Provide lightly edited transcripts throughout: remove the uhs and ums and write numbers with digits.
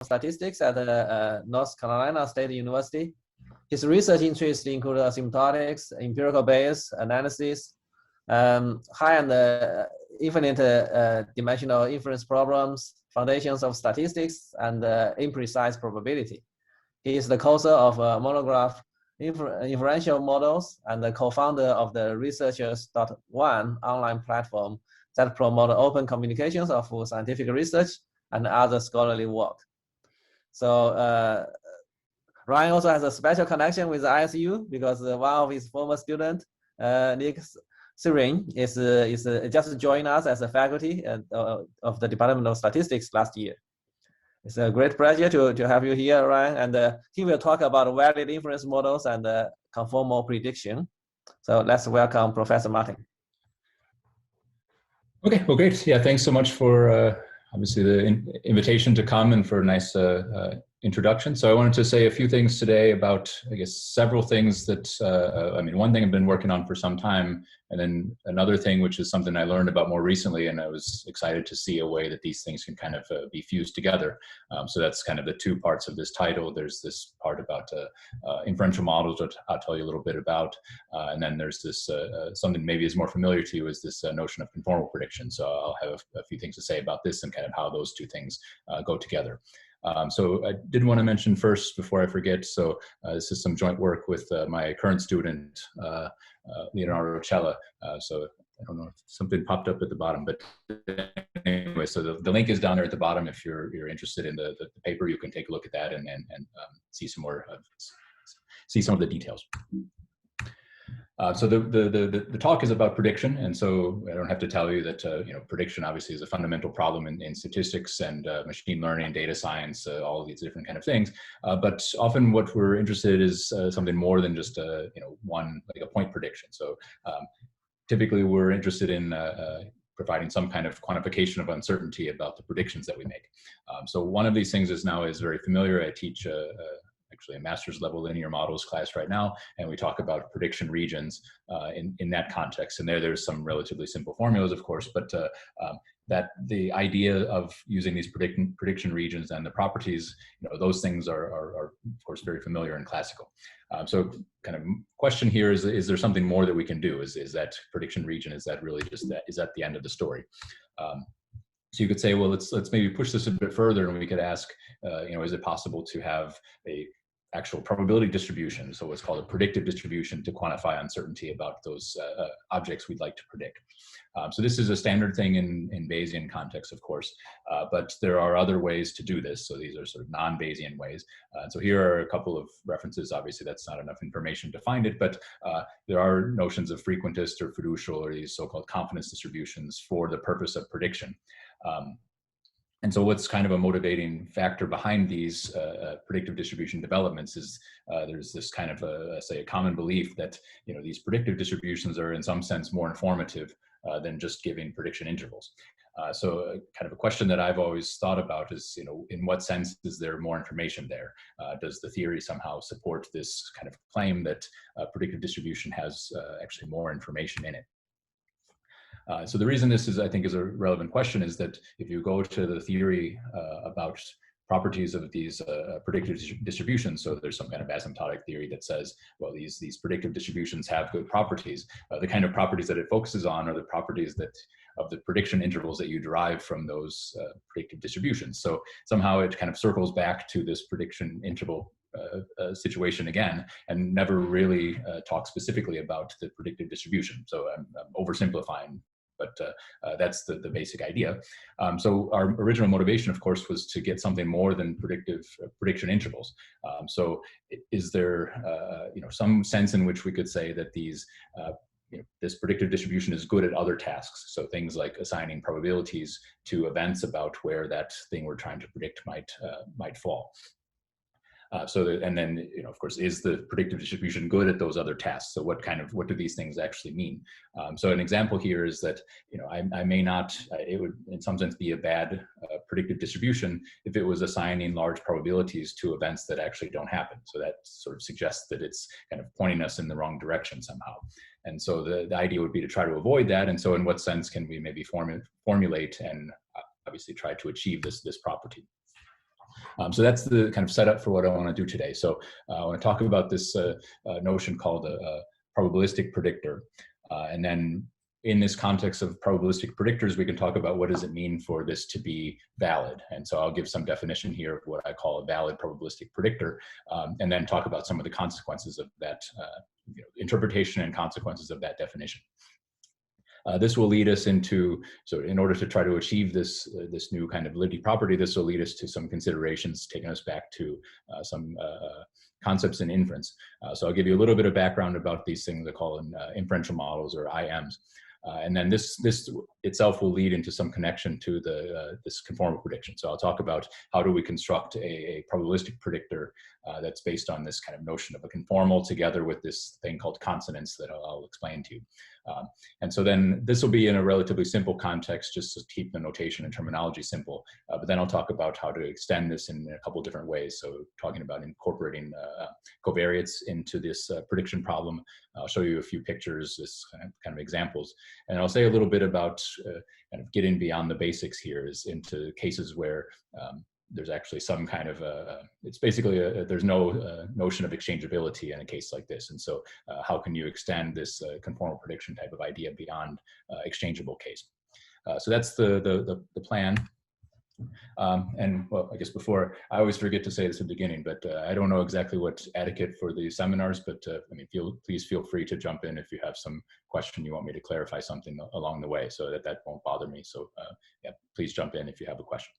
statistics at North Carolina State University. His research interests include asymptotics, empirical Bayes analysis, high and infinite dimensional inference problems, foundations of statistics, and imprecise probability. He is the co-author of a monograph, Inferential Models, and the co-founder of the Researchers.1 online platform that promotes open communications of scientific research and other scholarly work. So Ryan also has a special connection with ISU because one of his former students, Nick Sirin, is just joined us as a faculty of the Department of Statistics last year. It's a great pleasure to have you here, Ryan, and he will talk about valid inference models and conformal prediction. So let's welcome Professor Martin. Okay, well, great. Yeah, thanks so much for obviously the invitation to come and for a nice introduction. So I wanted to say a few things today about, I guess, several things that, I mean, one thing I've been working on for some time, and then another thing, which is something I learned about more recently, and I was excited to see a way that these things can kind of be fused together. So that's kind of the two parts of this title. There's this part about inferential models, which I'll tell you a little bit about. And then there's this, something maybe is more familiar to you, is this notion of conformal prediction. So I'll have a few things to say about this and kind of how those two things go together. So I did want to mention first, before I forget, so this is some joint work with my current student, Leonardo Cella. So I don't know if something popped up at the bottom, but anyway, so the link is down there at the bottom. If you're interested in the paper, you can take a look at that and see some more, see some of the details. So the talk is about prediction, and so I don't have to tell you that you know, prediction obviously is a fundamental problem in statistics and machine learning, data science, all of these different kind of things. But often what we're interested in is something more than just you know, one, like a point prediction. So typically we're interested in providing some kind of quantification of uncertainty about the predictions that we make. So one of these things is very familiar. I teach actually a master's level linear models class right now, and we talk about prediction regions in that context. And there's some relatively simple formulas, of course, but that the idea of using these prediction regions and the properties, you know, those things are of course very familiar and classical. So kind of question here is there something more that we can do? Is that prediction region, is that really just that, is that the end of the story? So you could say, well, let's maybe push this a bit further, and we could ask, you know, is it possible to have a actual probability distribution, so what's called a predictive distribution, to quantify uncertainty about those objects we'd like to predict? So this is a standard thing in Bayesian context, of course, but there are other ways to do this. So these are sort of non-Bayesian ways. So here are a couple of references. Obviously, that's not enough information to find it, but there are notions of frequentist or fiducial, or these so-called confidence distributions for the purpose of prediction. And so what's kind of a motivating factor behind these predictive distribution developments is there's this kind of, say, a common belief that, you know, these predictive distributions are in some sense more informative than just giving prediction intervals. So kind of a question that I've always thought about is, you know, in what sense is there more information there? Does the theory somehow support this kind of claim that predictive distribution has actually more information in it? So the reason this is, I think, is a relevant question is that if you go to the theory about properties of these predictive distributions, so there's some kind of asymptotic theory that says, well, these predictive distributions have good properties. The kind of properties that it focuses on are the properties that of the prediction intervals that you derive from those predictive distributions. So somehow it kind of circles back to this prediction interval situation again, and never really talks specifically about the predictive distribution. So I'm oversimplifying, but that's the basic idea. So our original motivation, of course, was to get something more than prediction intervals. So is there you know, some sense in which we could say that these you know, this predictive distribution is good at other tasks? So things like assigning probabilities to events about where that thing we're trying to predict might fall. And then, you know, of course, is the predictive distribution good at those other tasks? So what do these things actually mean? So an example here is that, you know, I may not, it would in some sense be a bad predictive distribution if it was assigning large probabilities to events that actually don't happen. So that sort of suggests that it's kind of pointing us in the wrong direction somehow. And so the idea would be to try to avoid that. And so in what sense can we maybe formulate and obviously try to achieve this property? So that's the kind of setup for what I want to do today. So I want to talk about this notion called a probabilistic predictor. And then in this context of probabilistic predictors, we can talk about what does it mean for this to be valid. And so I'll give some definition here of what I call a valid probabilistic predictor, and then talk about some of the consequences of that interpretation and consequences of that definition. This will lead us into, so in order to try to achieve this, this new kind of validity property, this will lead us to some considerations, taking us back to some concepts in inference. So I'll give you a little bit of background about these things I call inferential models, or IMs. And then this itself will lead into some connection to this conformal prediction. So I'll talk about how do we construct a probabilistic predictor that's based on this kind of notion of a conformal together with this thing called consonants that I'll explain to you. And so then this will be in a relatively simple context, just to keep the notation and terminology simple. But then I'll talk about how to extend this in a couple different ways. So talking about incorporating covariates into this prediction problem. I'll show you a few pictures, this kind of examples. And I'll say a little bit about kind of getting beyond the basics here is into cases where there's actually some kind of it's basically there's no notion of exchangeability in a case like this. And so how can you extend this conformal prediction type of idea beyond exchangeable case? So that's the plan. And well, I guess before, I always forget to say this at the beginning, but I don't know exactly what's adequate for the seminars, but I mean, please feel free to jump in if you have some question you want me to clarify something along the way, so that won't bother me. So yeah, please jump in if you have a question.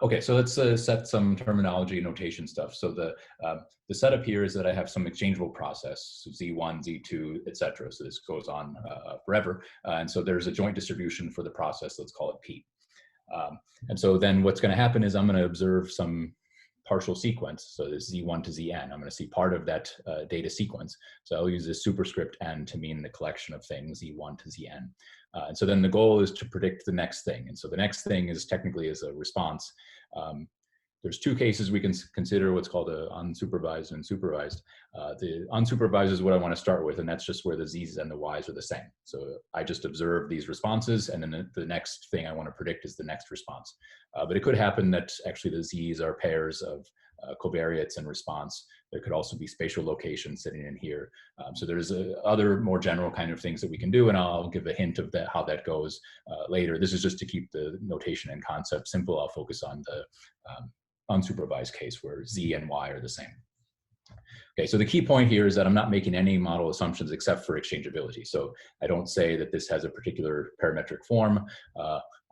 Okay, so let's set some terminology notation stuff. So the setup here is that I have some exchangeable process, so Z1, Z2, etc. So this goes on forever. And so there's a joint distribution for the process, let's call it P. And so then what's going to happen is I'm going to observe some partial sequence. So this Z1 to Zn, I'm going to see part of that data sequence. So I'll use this superscript n to mean the collection of things Z1 to Zn. And so then the goal is to predict the next thing. And so the next thing is technically is a response. There's two cases we can consider, what's called a unsupervised and supervised. The unsupervised is what I want to start with, and that's just where the Z's and the Y's are the same. So I just observe these responses, and then the next thing I want to predict is the next response. But it could happen that actually the Z's are pairs of covariates and response. There could also be spatial location sitting in here. So there's other more general kind of things that we can do, and I'll give a hint of that, how that goes later. This is just to keep the notation and concept simple. I'll focus on the unsupervised case where Z and Y are the same. Okay, so the key point here is that I'm not making any model assumptions except for exchangeability. So I don't say that this has a particular parametric form.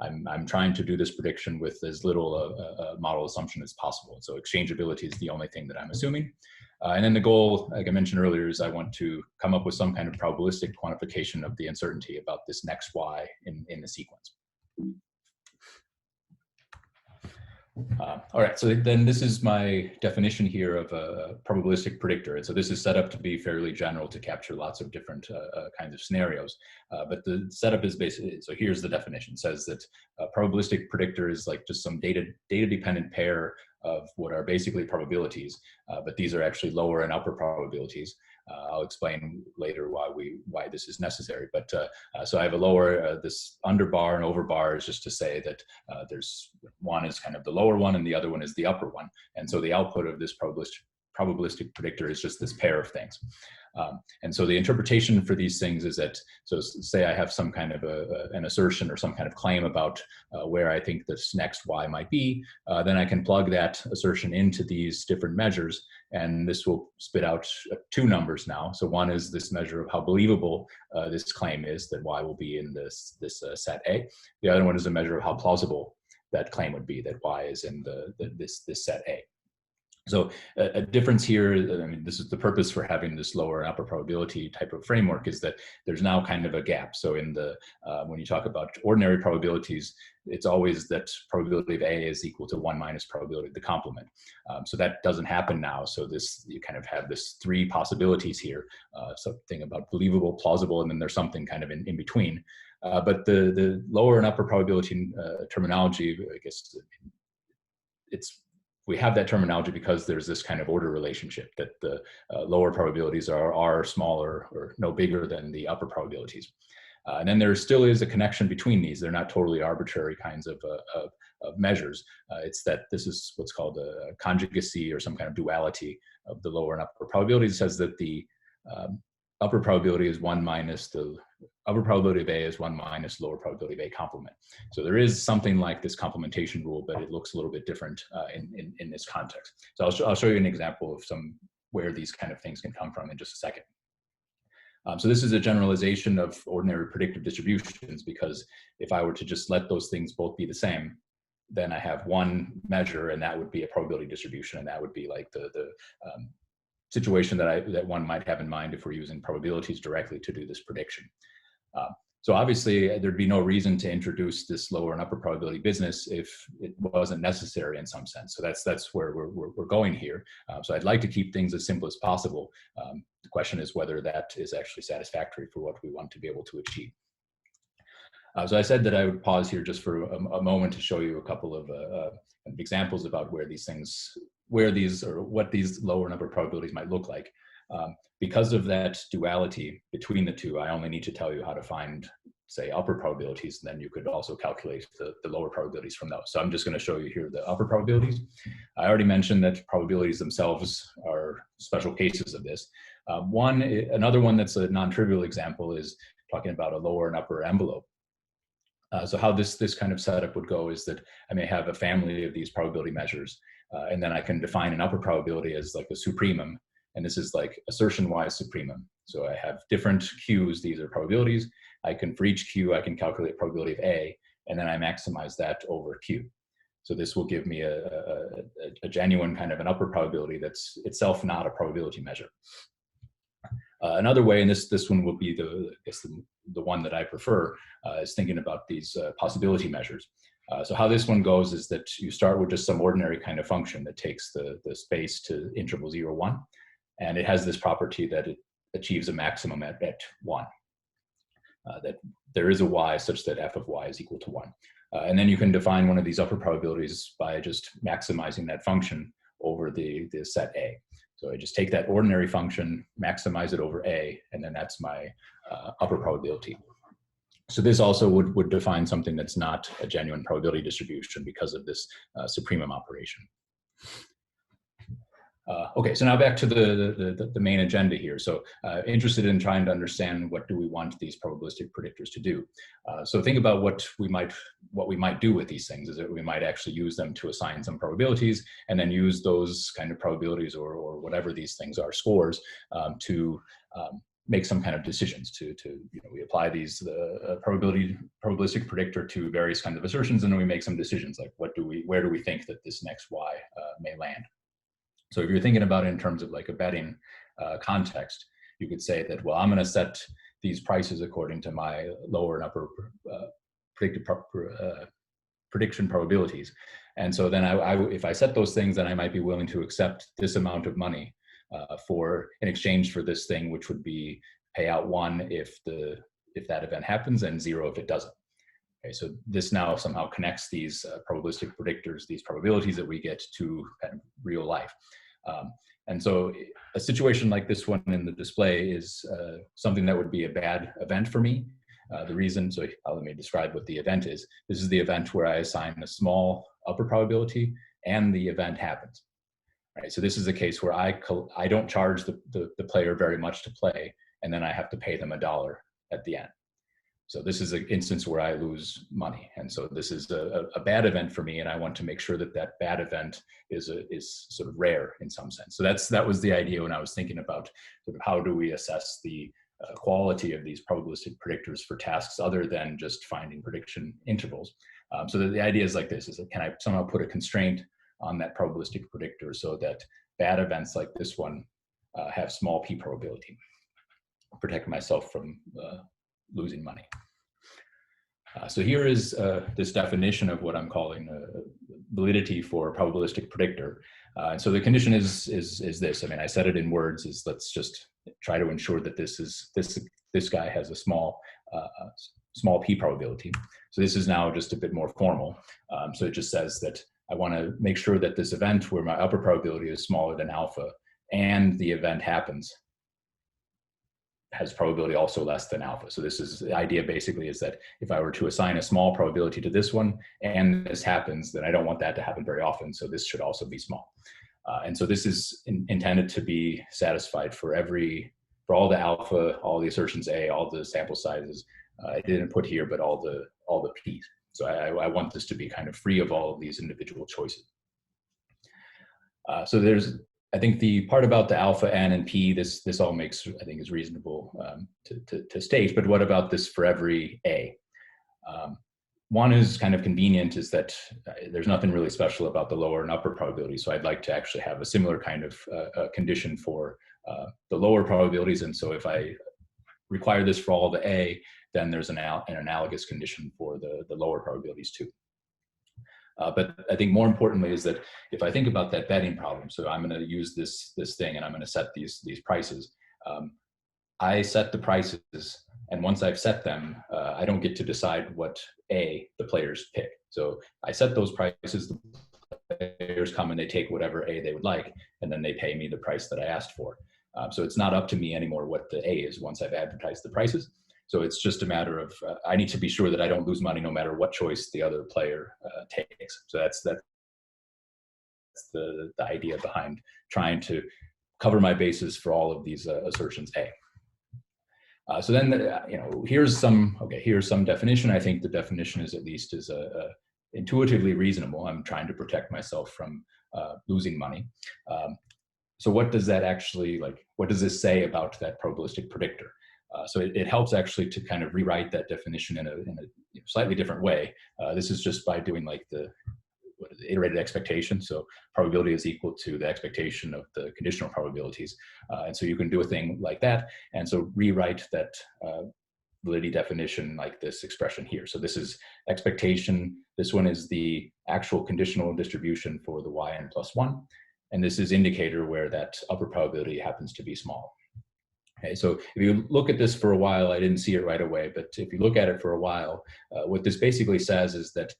I'm trying to do this prediction with as little model assumption as possible. So exchangeability is the only thing that I'm assuming. And then the goal, like I mentioned earlier, is I want to come up with some kind of probabilistic quantification of the uncertainty about this next Y in the sequence. All right, so then this is my definition here of a probabilistic predictor. And so this is set up to be fairly general to capture lots of different kinds of scenarios. But the setup is basically, so here's the definition. It says that a probabilistic predictor is like just some data-dependent pair of what are basically probabilities, but these are actually lower and upper probabilities. I'll explain later why this is necessary. But so I have a lower, this under bar and over bar is just to say that there's one is kind of the lower one and the other one is the upper one. And so the output of this probabilistic predictor is just this pair of things. And so the interpretation for these things is that, so say I have some kind of an assertion or some kind of claim about where I think this next Y might be, then I can plug that assertion into these different measures, and this will spit out two numbers now. So one is this measure of how believable this claim is that Y will be in this set A. The other one is a measure of how plausible that claim would be that Y is in this set A. So a difference here, I mean, this is the purpose for having this lower and upper probability type of framework, is that there's now kind of a gap. So in the, when you talk about ordinary probabilities, it's always that probability of A is equal to 1 minus probability of the complement. So that doesn't happen now. So this, you kind of have this three possibilities here, something about believable, plausible, and then there's something kind of in between. But the lower and upper probability terminology, I guess we have that terminology because there's this kind of order relationship that the lower probabilities are smaller or no bigger than the upper probabilities. And then there still is a connection between these. They're not totally arbitrary kinds of measures. It's that this is what's called a conjugacy or some kind of duality of the lower and upper probability. It says that the upper probability is 1 minus the upper probability of A is 1 minus lower probability of A complement. So there is something like this complementation rule, but it looks a little bit different in this context. So I'll show you an example of where these kind of things can come from in just a second. So this is a generalization of ordinary predictive distributions, because if I were to just let those things both be the same, then I have one measure, and that would be a probability distribution, and that would be like the situation that one might have in mind if we're using probabilities directly to do this prediction. So obviously there'd be no reason to introduce this lower and upper probability business if it wasn't necessary in some sense. So that's where we're going here. So I'd like to keep things as simple as possible. The question is whether that is actually satisfactory for what we want to be able to achieve. So I said that I would pause here just for a moment to show you a couple of examples about where these things, what these lower and upper probabilities might look like. Because of that duality between the two, I only need to tell you how to find, say, upper probabilities, and then you could also calculate the lower probabilities from those. So I'm just going to show you here the upper probabilities. I already mentioned that probabilities themselves are special cases of this. Another one that's a non-trivial example is talking about a lower and upper envelope. So how this kind of setup would go is that I may have a family of these probability measures, and then I can define an upper probability as like a supremum. And this is like assertion-wise supremum. So I have different Qs, these are probabilities. For each Q, I can calculate probability of A, and then I maximize that over Q. So this will give me a genuine kind of an upper probability that's itself not a probability measure. Another way, and this one will be the one that I prefer, is thinking about these possibility measures. So how this one goes is that you start with just some ordinary kind of function that takes the space to interval 0, 1. And it has this property that it achieves a maximum at 1. That there is a y such that f of y is equal to 1. And then you can define one of these upper probabilities by just maximizing that function over the set A. So I just take that ordinary function, maximize it over A, and then that's my upper probability. So this also would define something that's not a genuine probability distribution because of this supremum operation. Okay, so now back to the main agenda here. So interested in trying to understand what do we want these probabilistic predictors to do. So think about what we might do with these things is that we might actually use them to assign some probabilities and then use those kind of probabilities or whatever these things are, scores, to make some kind of decisions we apply these probabilistic predictor to various kinds of assertions, and then we make some decisions like where do we think that this next y may land. So if you're thinking about it in terms of like a betting context, you could say that, well, I'm going to set these prices according to my lower and upper prediction probabilities. And so then if I set those things, then I might be willing to accept this amount of money in exchange for this thing, which would be pay out 1 if that event happens and 0 if it doesn't. Okay, so this now somehow connects these probabilistic predictors, these probabilities that we get to kind of real life. And so a situation like this one in the display is something that would be a bad event for me. The reason, so let me describe what the event is. This is the event where I assign a small upper probability and the event happens. Right, so this is a case where I don't charge the player very much to play, and then I have to pay them $1 at the end. So this is an instance where I lose money. And so this is a bad event for me, and I want to make sure that that bad event is sort of rare in some sense. So that was the idea when I was thinking about sort of how do we assess the quality of these probabilistic predictors for tasks other than just finding prediction intervals. So the idea is like this, is that can I somehow put a constraint on that probabilistic predictor so that bad events like this one have small p probability, protect myself from losing money. So here is this definition of what I'm calling validity for probabilistic predictor. And so the condition is this. I mean, I said it in words. Is let's just try to ensure that this guy has a small p probability. So this is now just a bit more formal. So it just says that I want to make sure that this event where my upper probability is smaller than alpha and the event happens, has probability also less than alpha. So this is the idea basically is that if I were to assign a small probability to this one and this happens, then I don't want that to happen very often. So this should also be small. And so this is intended to be satisfied for all the alpha, all the assertions A, all the sample sizes. I didn't put here, but all the P's. So I want this to be kind of free of all of these individual choices. So there's, I think the part about the alpha, n, and p, this all makes, I think, is reasonable to state. But what about this for every a? One is kind of convenient, is that there's nothing really special about the lower and upper probability. So I'd like to actually have a similar kind of condition for the lower probabilities. And so if I require this for all the a, then there's an analogous condition for the lower probabilities too. But I think more importantly is that if I think about that betting problem, so I'm going to use this thing and I'm going to set these prices. I set the prices, and once I've set them, I don't get to decide what A the players pick. So I set those prices, the players come and they take whatever A they would like, and then they pay me the price that I asked for. So it's not up to me anymore what the A is once I've advertised the prices. So it's just a matter of, I need to be sure that I don't lose money no matter what choice the other player takes. So that's the idea behind trying to cover my bases for all of these assertions A. So then, here's some definition. I think the definition is at least intuitively reasonable. I'm trying to protect myself from losing money. So what does that actually, what does this say about that probabilistic predictor? So it helps actually to kind of rewrite that definition in a slightly different way. This is just by doing the iterated expectation. So probability is equal to the expectation of the conditional probabilities. And so you can do a thing like that. And so rewrite that validity definition like this expression here. So this is expectation. This one is the actual conditional distribution for the yn plus 1. And this is indicator where that upper probability happens to be small. Okay, so if you look at this for a while, I didn't see it right away, but if you look at it for a while, what this basically says is that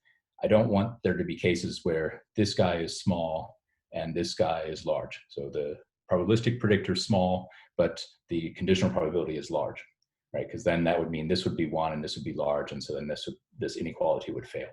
I don't want there to be cases where this guy is small and this guy is large. So the probabilistic predictor is small, but the conditional probability is large, right? Because then that would mean this would be 1 and this would be large, and so then this inequality would fail.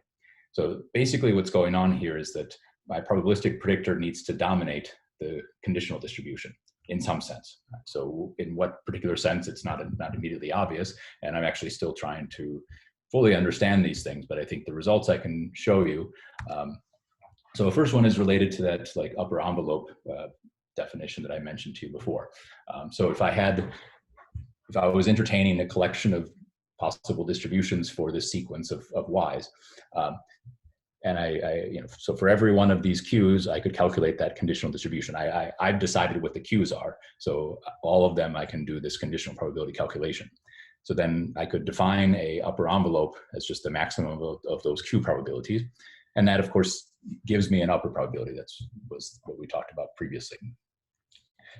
So basically what's going on here is that my probabilistic predictor needs to dominate the conditional distribution in some sense. So in what particular sense, it's not immediately obvious, and I'm actually still trying to fully understand these things, but I think the results I can show you. So the first one is related to that upper envelope definition that I mentioned to you before. So if I was entertaining a collection of possible distributions for this sequence of y's, and so for every one of these q's, I could calculate that conditional distribution. I've decided what the q's are. So all of them, I can do this conditional probability calculation. So then I could define a upper envelope as just the maximum of those q probabilities. And that, of course, gives me an upper probability. That was what we talked about previously.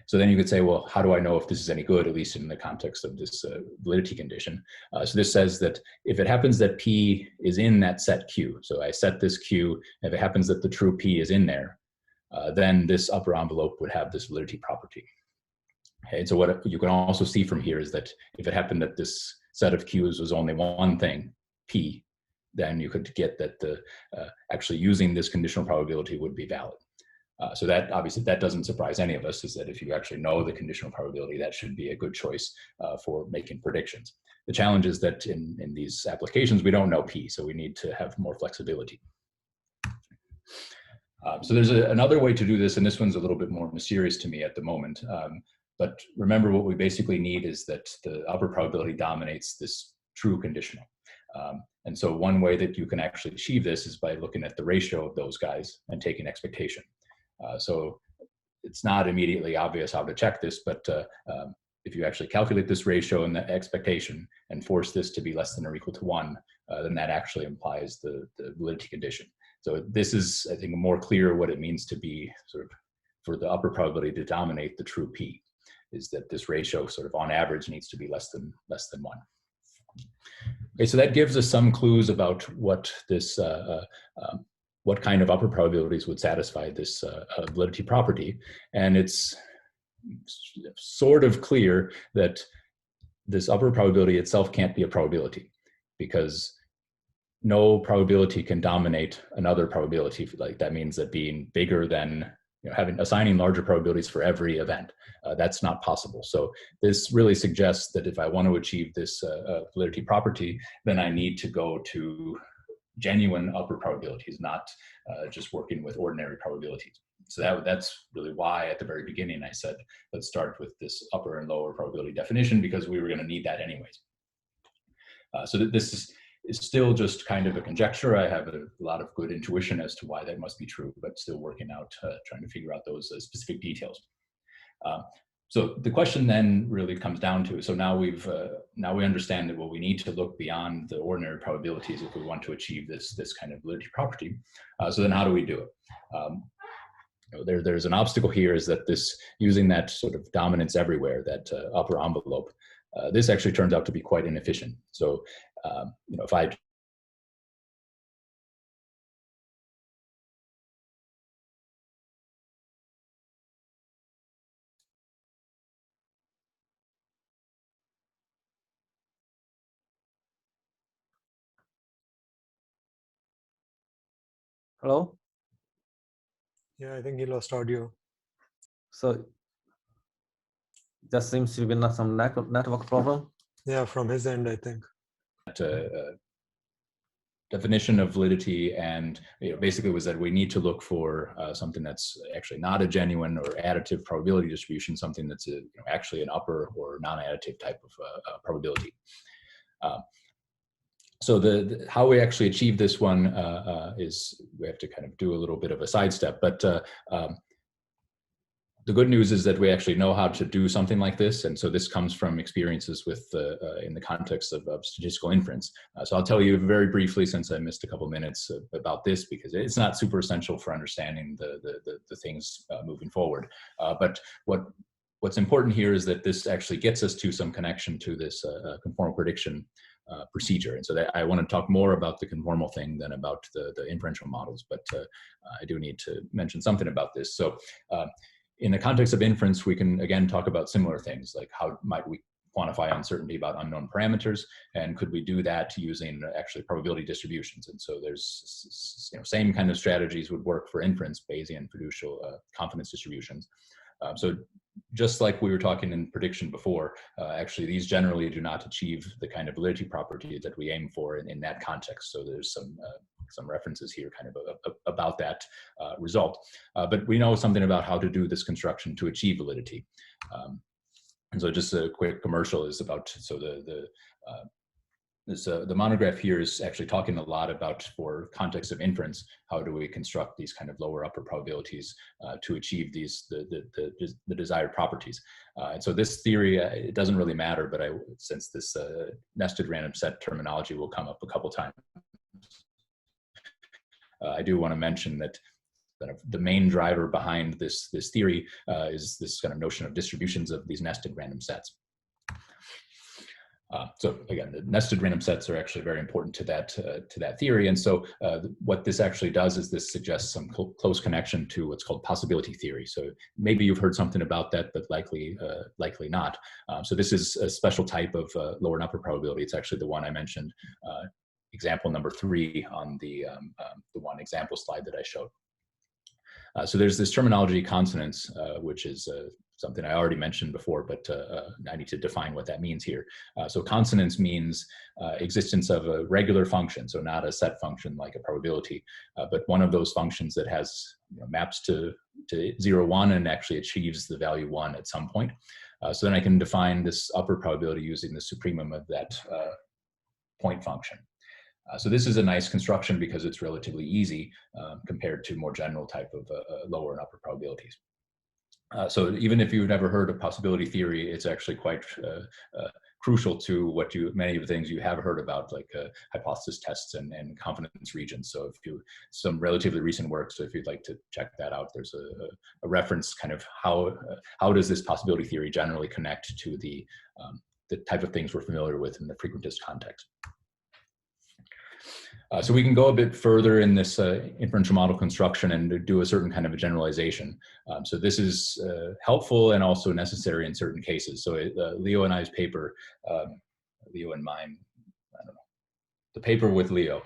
So then you could say, well, how do I know if this is any good, at least in the context of this validity condition? So this says that if it happens that P is in that set Q, so I set this Q, if it happens that the true P is in there, then this upper envelope would have this validity property. Okay, so what you can also see from here is that if it happened that this set of Qs was only one thing, P, then you could get that actually using this conditional probability would be valid. So that obviously that doesn't surprise any of us, is that if you actually know the conditional probability, that should be a good choice for making predictions. The challenge is that in these applications, we don't know P, so we need to have more flexibility. So there's another way to do this, and this one's a little bit more mysterious to me at the moment. But remember, what we basically need is that the upper probability dominates this true conditional. And so one way that you can actually achieve this is by looking at the ratio of those guys and taking expectation. So it's not immediately obvious how to check this, but if you actually calculate this ratio and the expectation and force this to be less than or equal to 1, then that actually implies the validity condition. So this is, I think, more clear what it means to be sort of for the upper probability to dominate the true P, is that this ratio sort of on average needs to be less than 1. Okay, so that gives us some clues about what this what kind of upper probabilities would satisfy this validity property. And it's sort of clear that this upper probability itself can't be a probability, because no probability can dominate another probability. Like that means that being bigger than, assigning larger probabilities for every event. That's not possible. So this really suggests that if I want to achieve this validity property, then I need to go to genuine upper probabilities, not just working with ordinary probabilities. So that's really why at the very beginning I said, let's start with this upper and lower probability definition, because we were going to need that anyways. So this is still just kind of a conjecture. I have a lot of good intuition as to why that must be true, but still working out, trying to figure out those specific details. So the question then really comes down to, so now we understand that, well, we need to look beyond the ordinary probabilities if we want to achieve this kind of validity property. So then how do we do it? There's an obstacle here, is that using that sort of dominance everywhere, that upper envelope, this actually turns out to be quite inefficient. So if I Hello? Yeah, I think he lost audio. So there seems to be some network problem. Yeah, from his end, I think. Definition of validity, and basically was that we need to look for something that's actually not a genuine or additive probability distribution, something that's actually an upper or non-additive type of probability. So how we actually achieve this one is we have to kind of do a little bit of a sidestep, but the good news is that we actually know how to do something like this, and so this comes from experiences with in the context of statistical inference. So I'll tell you very briefly, since I missed a couple minutes, about this, because it's not super essential for understanding the things moving forward. But what's important here is that this actually gets us to some connection to this conformal prediction procedure, and so I want to talk more about the conformal thing than about the inferential models. But I do need to mention something about this. So. In the context of inference, we can again talk about similar things, like how might we quantify uncertainty about unknown parameters, and could we do that using actually probability distributions? And so there's same kind of strategies would work for inference, Bayesian fiducial confidence distributions. So just like we were talking in prediction before, actually these generally do not achieve the kind of validity property that we aim for in that context. So there's some references here kind of about that result. But we know something about how to do this construction to achieve validity. And so just a quick commercial is about, so the monograph here is actually talking a lot about, for context of inference, how do we construct these kind of lower upper probabilities to achieve the desired properties. And so this theory, it doesn't really matter, but since this nested random set terminology will come up a couple times, I do want to mention that the main driver behind this theory is this kind of notion of distributions of these nested random sets. So again, the nested random sets are actually very important to that theory. And so what this actually does is this suggests some close connection to what's called possibility theory. So maybe you've heard something about that, but likely not. So this is a special type of lower and upper probability. It's actually the one I mentioned, example number 3 on the one example slide that I showed. So there's this terminology consonance, which is something I already mentioned before, but I need to define what that means here. So consonance means existence of a regular function, so not a set function like a probability, but one of those functions that has maps to 0, 1 and actually achieves the value 1 at some point. So then I can define this upper probability using the supremum of that point function. So this is a nice construction because it's relatively easy compared to more general type of lower and upper probabilities. So even if you've never heard of possibility theory, it's actually quite crucial to what many of the things you have heard about, like hypothesis tests and confidence regions. So some relatively recent work, so if you'd like to check that out, there's a reference kind of how does this possibility theory generally connect to the type of things we're familiar with in the frequentist context. So we can go a bit further in this inferential model construction and do a certain kind of a generalization. So this is helpful and also necessary in certain cases. So Leo and I's paper, Leo and mine, I don't know, the paper with Leo,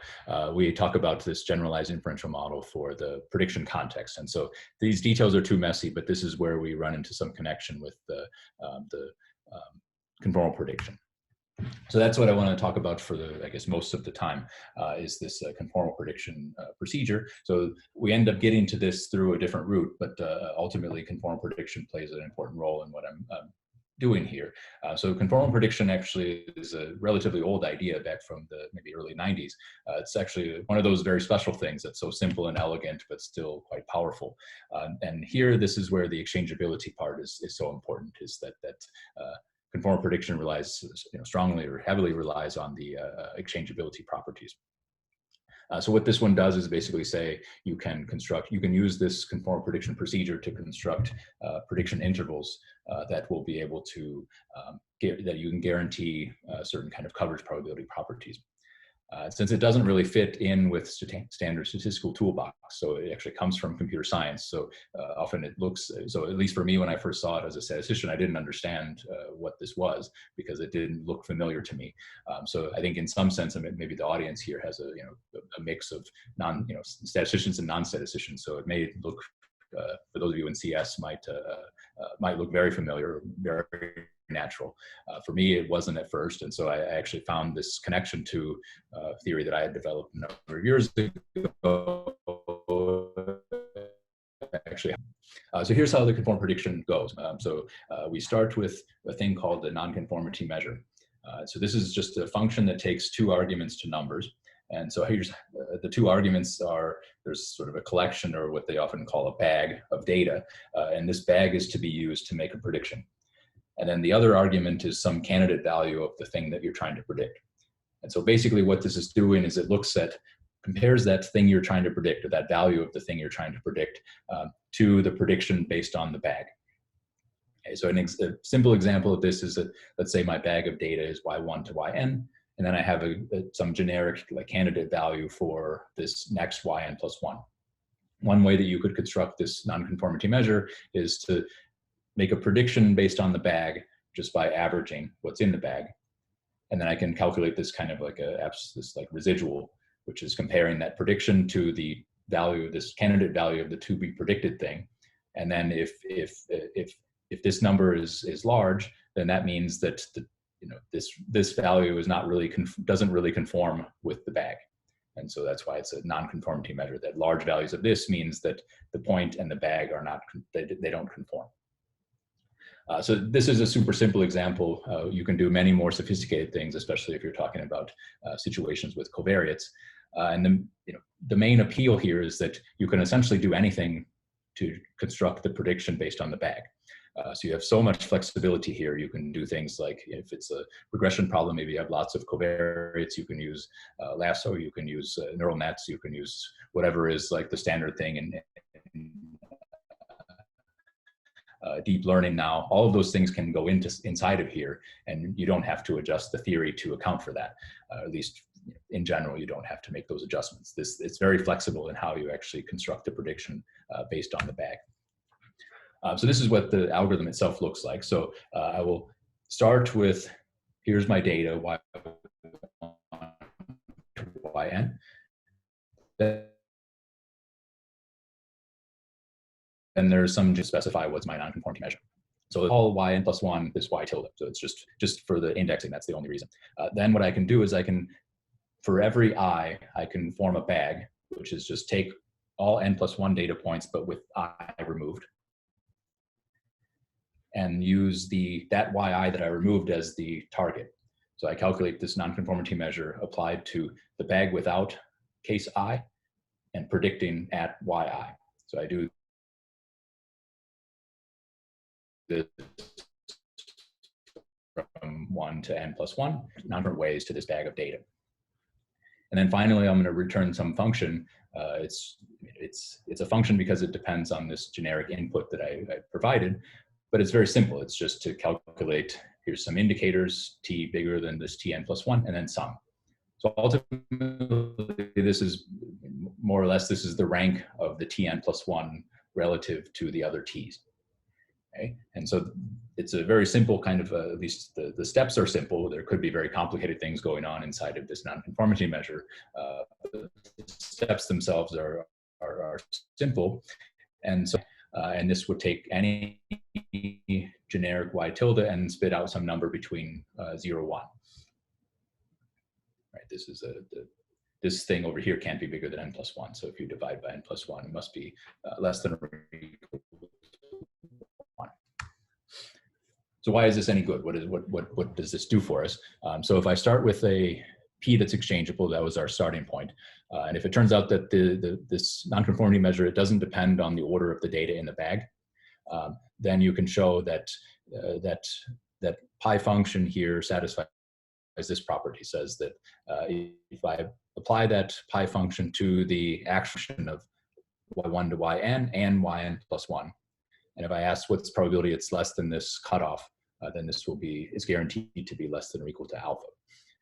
we talk about this generalized inferential model for the prediction context. And so these details are too messy, but this is where we run into some connection with the conformal prediction. So that's what I want to talk about for I guess, most of the time, is this conformal prediction procedure. So we end up getting to this through a different route, but ultimately conformal prediction plays an important role in what I'm doing here. So conformal prediction actually is a relatively old idea back from the maybe early 90s. It's actually one of those very special things that's so simple and elegant, but still quite powerful. And here, this is where the exchangeability part is so important, is that conformal prediction relies, strongly or heavily relies on the exchangeability properties. So what this one does is basically say you can use this conformal prediction procedure to construct prediction intervals that will be able to, that you can guarantee certain kind of coverage probability properties. Since it doesn't really fit in with standard statistical toolbox, so it actually comes from computer science. So often it looks, so at least for me, when I first saw it as a statistician, I didn't understand what this was because it didn't look familiar to me. So I think in some sense, maybe the audience here has a mix of statisticians and non-statisticians. So it may look, for those of you in CS, might look very familiar, very natural. For me, it wasn't at first, and so I actually found this connection to a theory that I had developed a number of years ago. Actually, so here's how the conformal prediction goes. We start with a thing called the non-conformity measure. So this is just a function that takes two arguments to numbers. And so here's the two arguments are, there's sort of a collection, or what they often call a bag of data. And this bag is to be used to make a prediction. And then the other argument is some candidate value of the thing that you're trying to predict. And so basically what this is doing is it compares that thing you're trying to predict, or that value of the thing you're trying to predict, to the prediction based on the bag. Okay, so a simple example of this is that, let's say my bag of data is y1 to yn, and then I have some generic candidate value for this next yn plus 1. One way that you could construct this non-conformity measure is to make a prediction based on the bag just by averaging what's in the bag. And then I can calculate this kind of this residual, which is comparing that prediction to the value, this candidate value of the to be predicted thing. And then if this number is large, then that means that this value is not really doesn't really conform with the bag. And so that's why it's a non-conformity measure, that large values of this means that the point and the bag are not, they don't conform. So this is a super simple example. You can do many more sophisticated things, especially if you're talking about situations with covariates. And the main appeal here is that you can essentially do anything to construct the prediction based on the bag. So you have so much flexibility here. You can do things like, if it's a regression problem, maybe you have lots of covariates, you can use lasso, you can use neural nets, you can use whatever is like the standard thing in deep learning now. All of those things can go inside of here, and you don't have to adjust the theory to account for that. At least in general, you don't have to make those adjustments. It's very flexible in how you actually construct the prediction based on the bag. So this is what the algorithm itself looks like. So I will start with, here's my data, y1 to yn. And there's some to specify what's my non-conformity measure. So all yn plus 1, this y tilde. So it's just for the indexing, that's the only reason. Then what I can do is for every I can form a bag, which is just take all n plus 1 data points, but with I removed, and use that yi that I removed as the target. So I calculate this non-conformity measure applied to the bag without case I and predicting at yi. So I do this from 1 to n plus 1, different ways to this bag of data. And then finally, I'm going to return some function. It's a function because it depends on this generic input that I provided, but it's very simple. It's just to calculate, here's some indicators, t bigger than this tn plus 1, and then sum. So ultimately, this is more or less, this is the rank of the Tn plus 1 relative to the other T's. Okay? And so it's a very simple kind of, at least the steps are simple. There could be very complicated things going on inside of this nonconformity measure. The steps themselves are simple. And so, and this would take any generic y tilde and spit out some number between 0, 1. Right, this is this thing over here can't be bigger than n plus 1. So if you divide by n plus 1, it must be less than or equal to 1. So why is this any good? What does this do for us? So if I start with a p that's exchangeable, that was our starting point. And if it turns out that this nonconformity measure, it doesn't depend on the order of the data in the bag, then you can show that that pi function here satisfies this property. Says that if I apply that pi function to the action of y1 to yn and yn plus 1, and if I ask what's the probability it's less than this cutoff, then this is guaranteed to be less than or equal to alpha.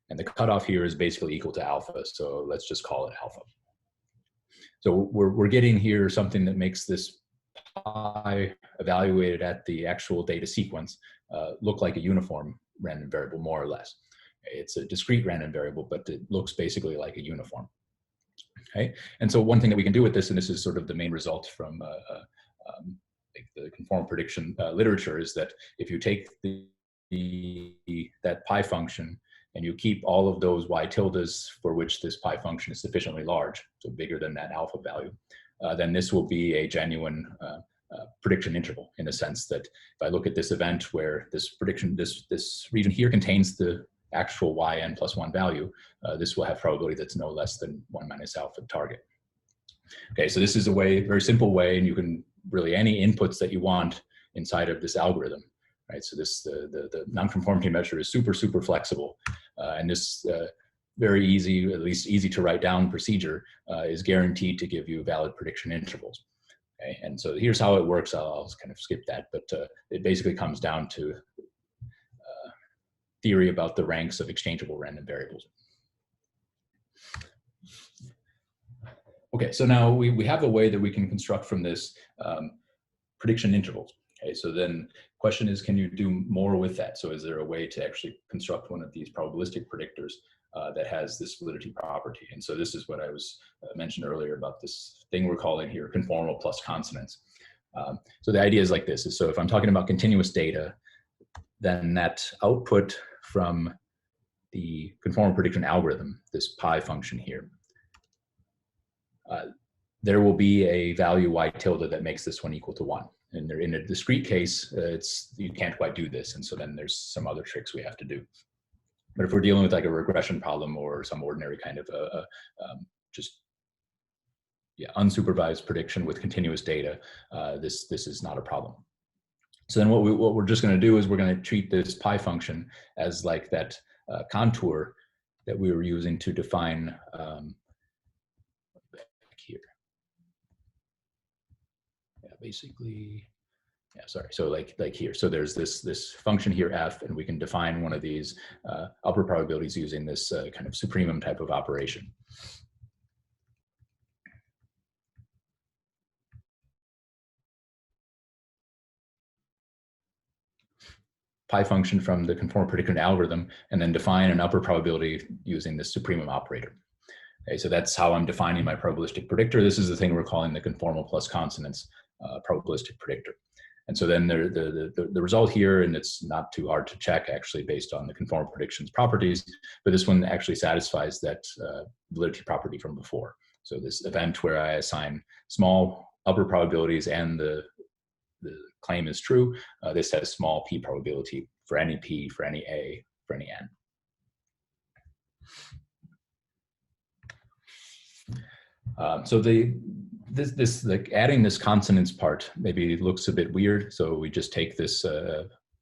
And the cutoff here is basically equal to alpha, so let's just call it alpha. So we're getting here something that makes this pi evaluated at the actual data sequence look like a uniform random variable, more or less. It's a discrete random variable, but it looks basically like a uniform. Okay, and so one thing that we can do with this, and this is sort of the main result from like the conformal prediction literature, is that if you take that pi function and you keep all of those y tildes for which this pi function is sufficiently large, so bigger than that alpha value, then this will be a genuine prediction interval, in the sense that if I look at this event where this prediction, this region here contains the actual yn plus 1 value, this will have probability that's no less than 1 minus alpha target. Okay, so this is a way, very simple way, and you can really any inputs that you want inside of this algorithm, right? So this the nonconformity measure is super flexible, and this very easy, at least easy to write down procedure is guaranteed to give you valid prediction intervals. Okay, and so here's how it works. I'll kind of skip that, but it basically comes down to theory about the ranks of exchangeable random variables. Okay, so now we have a way that we can construct from this prediction intervals. Okay, so then question is, can you do more with that? So is there a way to actually construct one of these probabilistic predictors that has this validity property? And so this is what I was mentioned earlier about this thing we're calling here conformal plus consonance. So the idea is like this, is so if I'm talking about continuous data, then that output from the conformal prediction algorithm, this pi function here, there will be a value y tilde that makes this one equal to 1. And in a discrete case, you can't quite do this. And so then there's some other tricks we have to do. But if we're dealing with like a regression problem or some ordinary kind of unsupervised prediction with continuous data, this is not a problem. So then what we're just going to do is we're going to treat this pi function as like that contour that we were using to define here. Yeah, basically, yeah, sorry. So like here. So there's this function here f, and we can define one of these upper probabilities using this kind of supremum type of operation. Pi function from the conformal predictor algorithm, and then define an upper probability using this supremum operator. Okay, so that's how I'm defining my probabilistic predictor. This is the thing we're calling the conformal plus consonance probabilistic predictor. And so then the result here, and it's not too hard to check actually based on the conformal predictions properties, but this one actually satisfies that validity property from before. So this event where I assign small upper probabilities and the claim is true, this has small p probability for any p, for any a, for any n. So this like adding this consonance part maybe looks a bit weird. So we just take this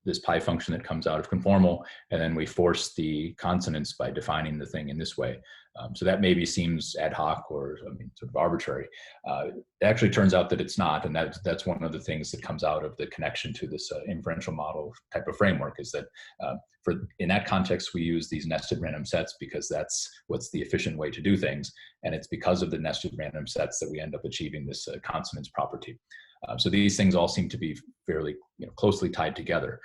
this pi function that comes out of conformal, and then we force the consonance by defining the thing in this way. So that maybe seems ad hoc or sort of arbitrary. It actually turns out that it's not, and that's one of the things that comes out of the connection to this inferential model type of framework, is that in that context we use these nested random sets because that's what's the efficient way to do things, and it's because of the nested random sets that we end up achieving this consonance property. So these things all seem to be fairly closely tied together.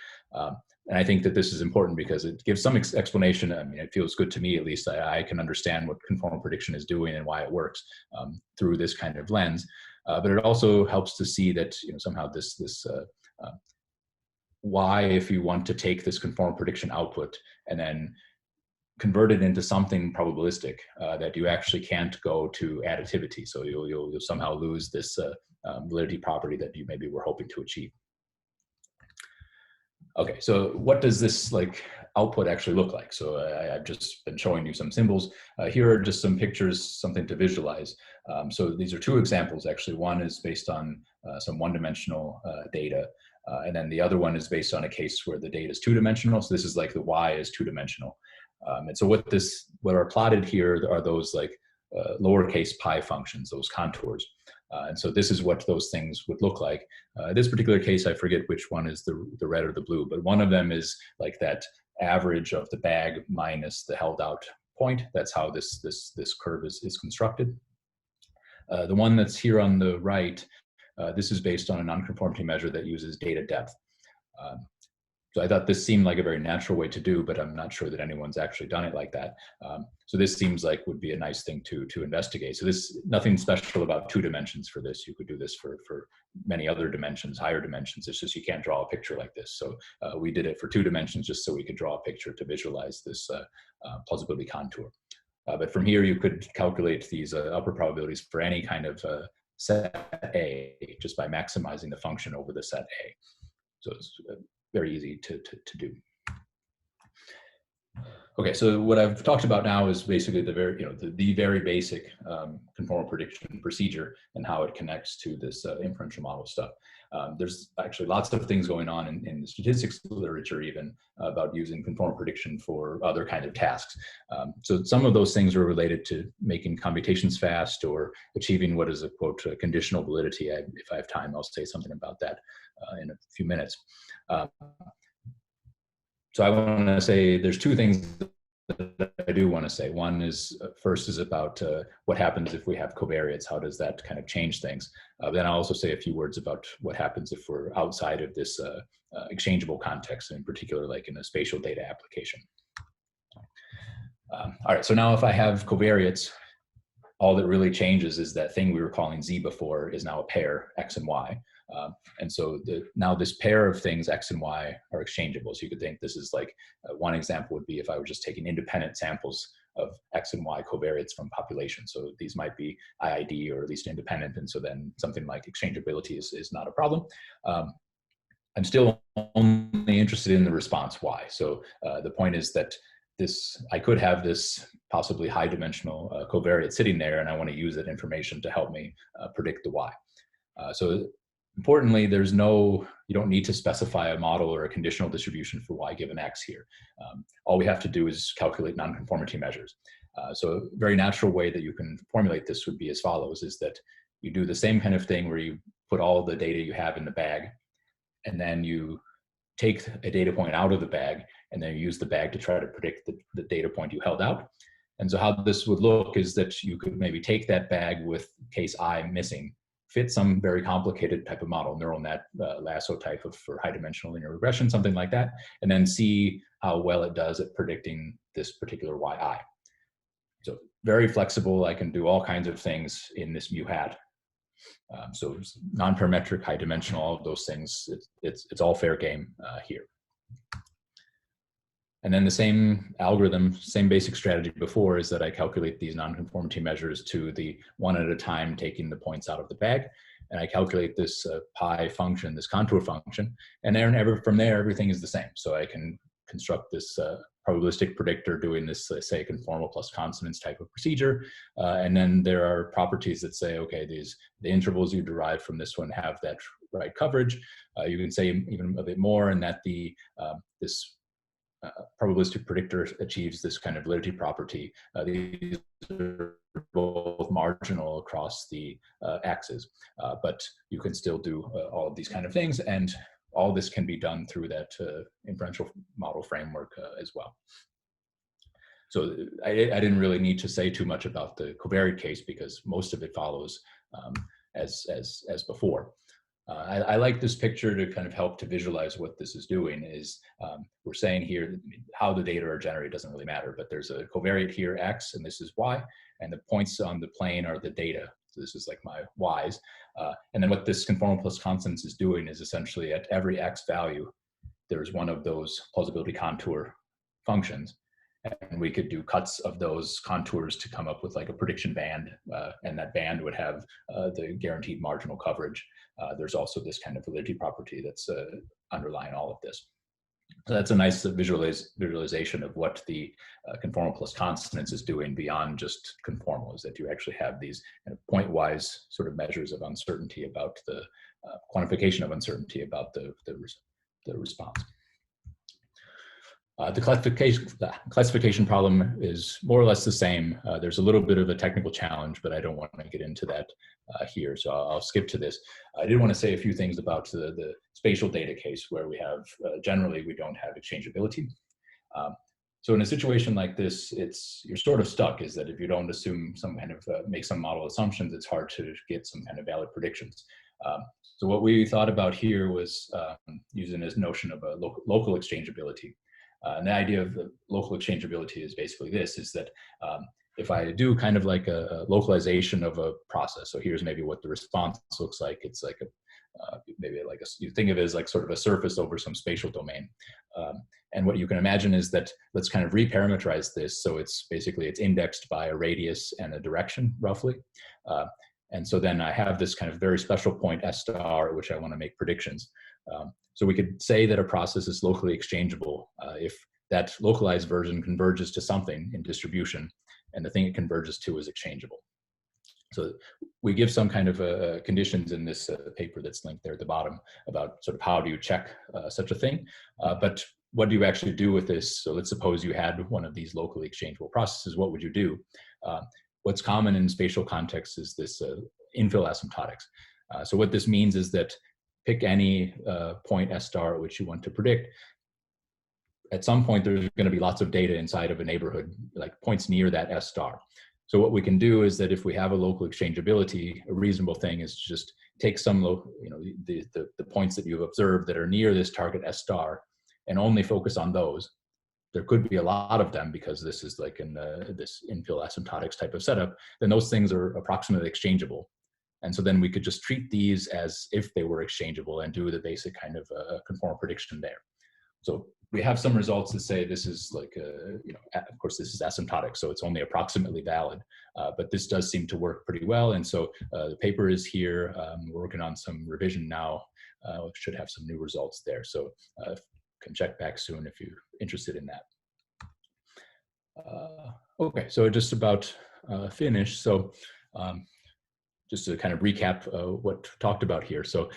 And I think that this is important because it gives some explanation. I mean, it feels good to me, at least. I can understand what conformal prediction is doing and why it works through this kind of lens. But it also helps to see that somehow why, if you want to take this conformal prediction output and then convert it into something probabilistic, that you actually can't go to additivity. So you'll somehow lose this validity property that you maybe were hoping to achieve. Okay, so what does this output actually look like? So I've just been showing you some symbols. Here are just some pictures, something to visualize. So these are two examples, actually. One is based on some one-dimensional data, and then the other one is based on a case where the data is two-dimensional. So this is like the y is two-dimensional. And so what are plotted here are those lowercase pi functions, those contours. And so this is what those things would look like. This particular case, I forget which one is the red or the blue, but one of them is like that average of the bag minus the held out point. That's how this curve is constructed. The one that's here on the right, this is based on a nonconformity measure that uses data depth. So I thought this seemed like a very natural way to do, but I'm not sure that anyone's actually done it like that. So this seems like would be a nice thing to investigate. So this, nothing special about 2 dimensions for this. You could do this for many other dimensions, higher dimensions. It's just you can't draw a picture like this. So we did it for 2 dimensions just so we could draw a picture to visualize this plausibility contour. But from here, you could calculate these upper probabilities for any kind of set A just by maximizing the function over the set A. So it's very easy to do. Okay, so what I've talked about now is basically the very basic conformal prediction procedure and how it connects to this inferential model stuff. There's actually lots of things going on in the statistics literature even about using conformal prediction for other kind of tasks. So some of those things are related to making computations fast or achieving what is a quote conditional validity. If I have time, I'll say something about that in a few minutes. So I want to say there's 2 things that I do want to say. One is, first is about what happens if we have covariates. How does that kind of change things? Then I'll also say a few words about what happens if we're outside of this exchangeable context, in particular, like in a spatial data application. All right, so now if I have covariates, all that really changes is that thing we were calling Z before is now a pair, X and Y. And so now this pair of things, X and Y, are exchangeable. So you could think this is like, one example would be if I were just taking independent samples of X and Y covariates from population. So these might be IID or at least independent. And so then something like exchangeability is not a problem. I'm still only interested in the response Y. So the point is that I could have this possibly high dimensional covariate sitting there, and I want to use that information to help me predict the Y. So importantly, you don't need to specify a model or a conditional distribution for Y given X here. All we have to do is calculate nonconformity measures. So a very natural way that you can formulate this would be as follows, is that you do the same kind of thing where you put all the data you have in the bag, and then you take a data point out of the bag, and then you use the bag to try to predict the data point you held out. And so how this would look is that you could maybe take that bag with case I missing, fit some very complicated type of model, neural net, lasso type for high dimensional linear regression, something like that, and then see how well it does at predicting this particular yi. So very flexible. I can do all kinds of things in this mu hat. So non-parametric, high dimensional, all of those things, it's all fair game here. And then the same algorithm, same basic strategy before, is that I calculate these nonconformity measures to the one at a time, taking the points out of the bag. And I calculate this pi function, this contour function. And then from there, everything is the same. So I can construct this probabilistic predictor doing this, say, conformal plus consonance type of procedure. And then there are properties that say, okay, the intervals you derive from this one have that right coverage. You can say even a bit more, and that this probabilistic predictor achieves this kind of validity property. These are both marginal across the axes, but you can still do all of these kind of things, and all this can be done through that inferential model framework as well. So I didn't really need to say too much about the covariate case because most of it follows as before. I like this picture to kind of help to visualize what this is doing. Is we're saying here how the data are generated doesn't really matter, but there's a covariate here, X, and this is Y, and the points on the plane are the data. So this is like my Y's. And then what this conformal plus constants is doing is essentially at every X value, there's one of those plausibility contour functions. And we could do cuts of those contours to come up with like a prediction band, and that band would have the guaranteed marginal coverage. There's also this kind of validity property that's underlying all of this. So that's a nice visualization of what the conformal plus constants is doing beyond just conformal, is that you actually have these kind of point-wise sort of measures of uncertainty about the quantification of uncertainty about the response. The classification problem is more or less the same. There's a little bit of a technical challenge, but I don't want to get into that here, so I'll skip to this. I did want to say a few things about the spatial data case, where we have, generally, we don't have exchangeability. So in a situation like this, you're sort of stuck, is that if you don't assume some kind of, make some model assumptions, it's hard to get some kind of valid predictions. So what we thought about here was using this notion of a local exchangeability. And the idea of the local exchangeability is basically this, is that if I do kind of like a localization of a process, so here's maybe what the response looks like. It's like maybe like you think of it as like sort of a surface over some spatial domain. And what you can imagine is that let's kind of reparameterize this. So it's basically, it's indexed by a radius and a direction roughly. And so then I have this kind of very special point S star at which I want to make predictions. So we could say that a process is locally exchangeable if that localized version converges to something in distribution, and the thing it converges to is exchangeable. So we give some kind of conditions in this paper that's linked there at the bottom about sort of how do you check such a thing. But what do you actually do with this? So let's suppose you had one of these locally exchangeable processes. What would you do? What's common in spatial contexts is this infill asymptotics. So what this means is that pick any point S star at which you want to predict. At some point, there's going to be lots of data inside of a neighborhood, like points near that S star. So what we can do is that if we have a local exchangeability, a reasonable thing is to just take some, the points that you've observed that are near this target S star, and only focus on those. There could be a lot of them because this is like in this infill asymptotics type of setup. Then those things are approximately exchangeable. And so then we could just treat these as if they were exchangeable and do the basic kind of conformal prediction there. So we have some results that say this is like, of course, this is asymptotic, so it's only approximately valid. But this does seem to work pretty well. And so the paper is here. We're working on some revision now. Should have some new results there. So can check back soon if you're interested in that. Okay, so just about finished. So just to kind of recap what talked about here. So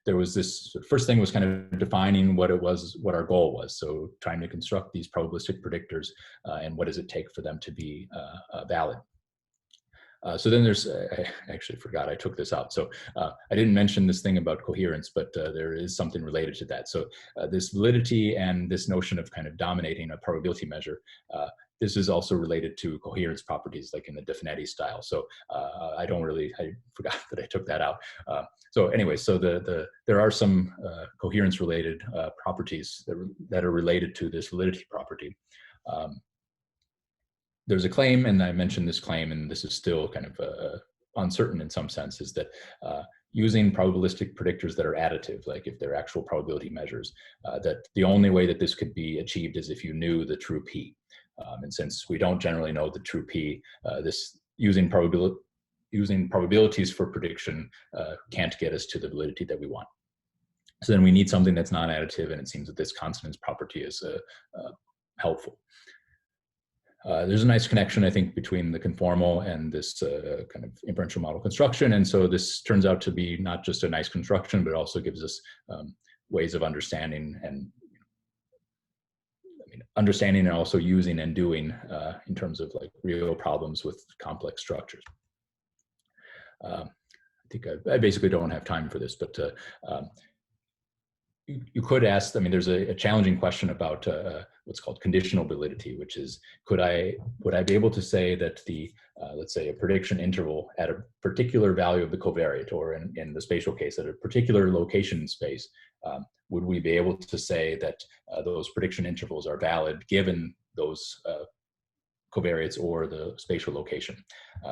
there was this first thing was kind of defining what it was, what our goal was. So trying to construct these probabilistic predictors and what does it take for them to be valid. So then there's, I actually forgot I took this out. So I didn't mention this thing about coherence, but there is something related to that. So this validity and this notion of kind of dominating a probability measure, this is also related to coherence properties, like in the Definetti style. So I forgot that I took that out. So anyway, so there are some coherence related properties that are related to this validity property. There's a claim, and I mentioned this claim, and this is still kind of uncertain in some sense, is that using probabilistic predictors that are additive, like if they're actual probability measures, that the only way that this could be achieved is if you knew the true P. And since we don't generally know the true P, this using probabilities for prediction can't get us to the validity that we want. So then we need something that's non-additive, and it seems that this consonance property is helpful. There's a nice connection, I think, between the conformal and this kind of inferential model construction. And so this turns out to be not just a nice construction, but also gives us ways of understanding and understanding and also using and doing in terms of like real problems with complex structures. I think I basically don't have time for this, but you could ask, I mean, there's a challenging question about what's called conditional validity, which is, would I be able to say that the, let's say a prediction interval at a particular value of the covariate, or in the spatial case, at a particular location in space, would we be able to say that those prediction intervals are valid given those covariates or the spatial location?